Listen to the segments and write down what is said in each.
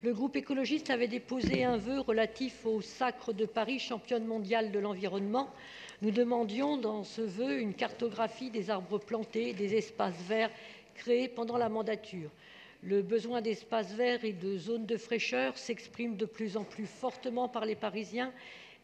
Le groupe écologiste avait déposé un vœu relatif au Sacre de Paris, championne mondiale de l'environnement. Nous demandions dans ce vœu une cartographie des arbres plantés et des espaces verts créés pendant la mandature. Le besoin d'espaces verts et de zones de fraîcheur s'exprime de plus en plus fortement par les Parisiens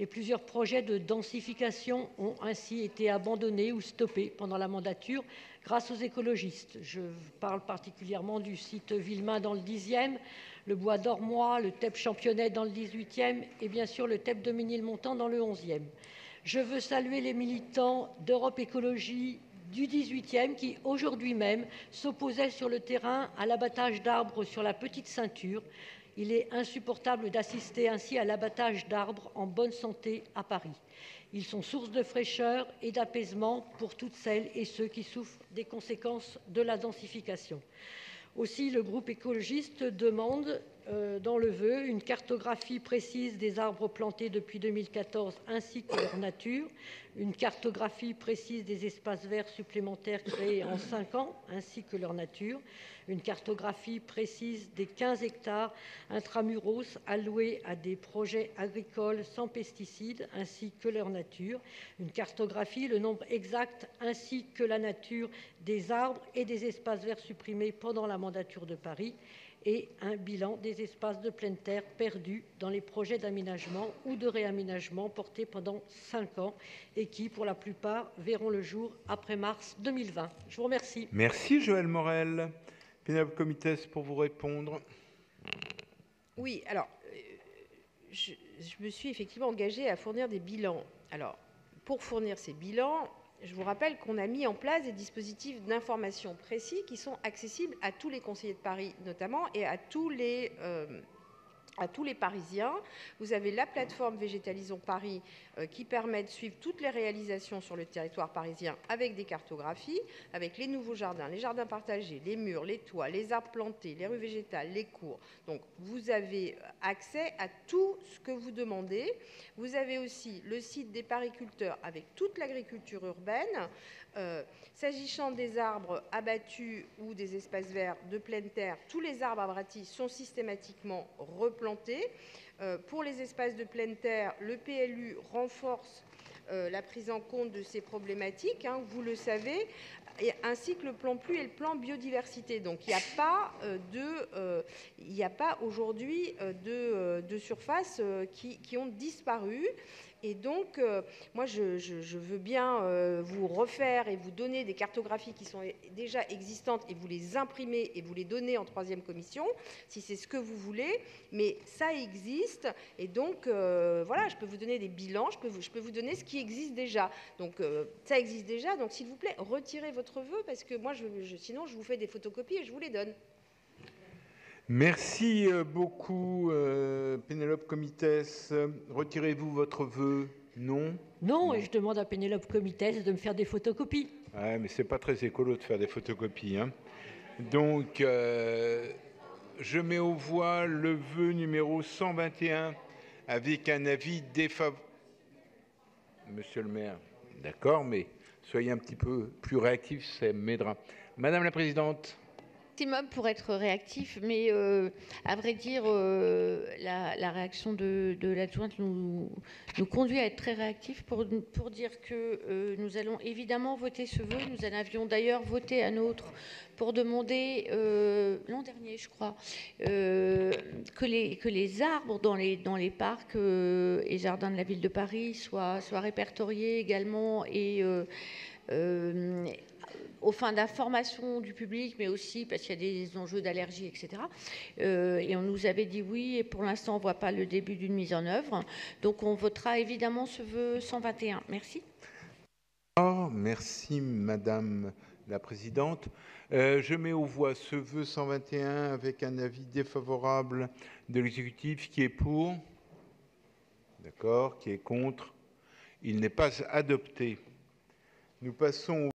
et plusieurs projets de densification ont ainsi été abandonnés ou stoppés pendant la mandature grâce aux écologistes. Je parle particulièrement du site Villemain dans le 10e, le bois d'Ormois, le TEP Championnet dans le 18e et bien sûr le TEP de Ménilmontant dans le 11e. Je veux saluer les militants d'Europe Écologie du 18e qui, aujourd'hui même, s'opposaient sur le terrain à l'abattage d'arbres sur la petite ceinture. Il est insupportable d'assister ainsi à l'abattage d'arbres en bonne santé à Paris. Ils sont source de fraîcheur et d'apaisement pour toutes celles et ceux qui souffrent des conséquences de la densification. Aussi, le groupe écologiste demande dans le vœu une cartographie précise des arbres plantés depuis 2014 ainsi que leur nature, une cartographie précise des espaces verts supplémentaires créés en 5 ans ainsi que leur nature, une cartographie précise des 15 hectares intramuros alloués à des projets agricoles sans pesticides ainsi que leur nature, une cartographie, le nombre exact ainsi que la nature des arbres et des espaces verts supprimés pendant la mandature de Paris et un bilan des espaces de pleine terre perdus dans les projets d'aménagement ou de réaménagement portés pendant 5 ans et qui, pour la plupart, verront le jour après mars 2020. Je vous remercie. Merci Joëlle Morel. Pénélope Comitès pour vous répondre. Oui, alors, je me suis effectivement engagée à fournir des bilans. Alors, pour fournir ces bilans, je vous rappelle qu'on a mis en place des dispositifs d'information précis qui sont accessibles à tous les conseillers de Paris notamment et à tous les Parisiens. Vous avez la plateforme Végétalisons Paris qui permet de suivre toutes les réalisations sur le territoire parisien avec des cartographies, avec les nouveaux jardins, les jardins partagés, les murs, les toits, les arbres plantés, les rues végétales, les cours. Donc vous avez accès à tout ce que vous demandez. Vous avez aussi le site des pariculteurs avec toute l'agriculture urbaine. S'agissant des arbres abattus ou des espaces verts de pleine terre, tous les arbres abattus sont systématiquement replantés. Pour les espaces de pleine terre, le PLU renforce la prise en compte de ces problématiques, vous le savez, ainsi que le plan pluie et le plan biodiversité. Donc il n'y a pas aujourd'hui de surfaces qui ont disparu. Et donc, moi, je veux bien vous refaire et vous donner des cartographies qui sont déjà existantes et vous les imprimer et vous les donner en 3e commission, si c'est ce que vous voulez. Mais ça existe. Et donc, voilà, je peux vous donner des bilans, je peux vous donner ce qui existe déjà. Donc, ça existe déjà. Donc, s'il vous plaît, retirez votre vœu parce que moi, sinon, je vous fais des photocopies et je vous les donne. Merci beaucoup, Pénélope Comitès. Retirez-vous votre vœu? Non. Non, et je demande à Pénélope Comitès de me faire des photocopies. Ouais, mais c'est pas très écolo de faire des photocopies. Donc, je mets aux voix le vœu numéro 121 avec un avis défavorable. Monsieur le maire, d'accord, mais soyez un petit peu plus réactif, ça m'aidera. Madame la présidente. Maximum pour être réactif, mais à vrai dire, la réaction de l'adjointe nous conduit à être très réactifs pour dire que nous allons évidemment voter ce vœu. Nous en avions d'ailleurs voté un autre pour demander, l'an dernier je crois, que les arbres dans les parcs et jardins de la ville de Paris soient répertoriés également et aux fins d'information du public, mais aussi parce qu'il y a des enjeux d'allergie, etc. Et on nous avait dit oui, et pour l'instant, on ne voit pas le début d'une mise en œuvre. Donc, on votera évidemment ce vœu 121. Merci. Merci, Madame la Présidente. Je mets aux voix ce vœu 121 avec un avis défavorable de l'exécutif. Qui est pour? D'accord. Qui est contre? Il n'est pas adopté. Nous passons au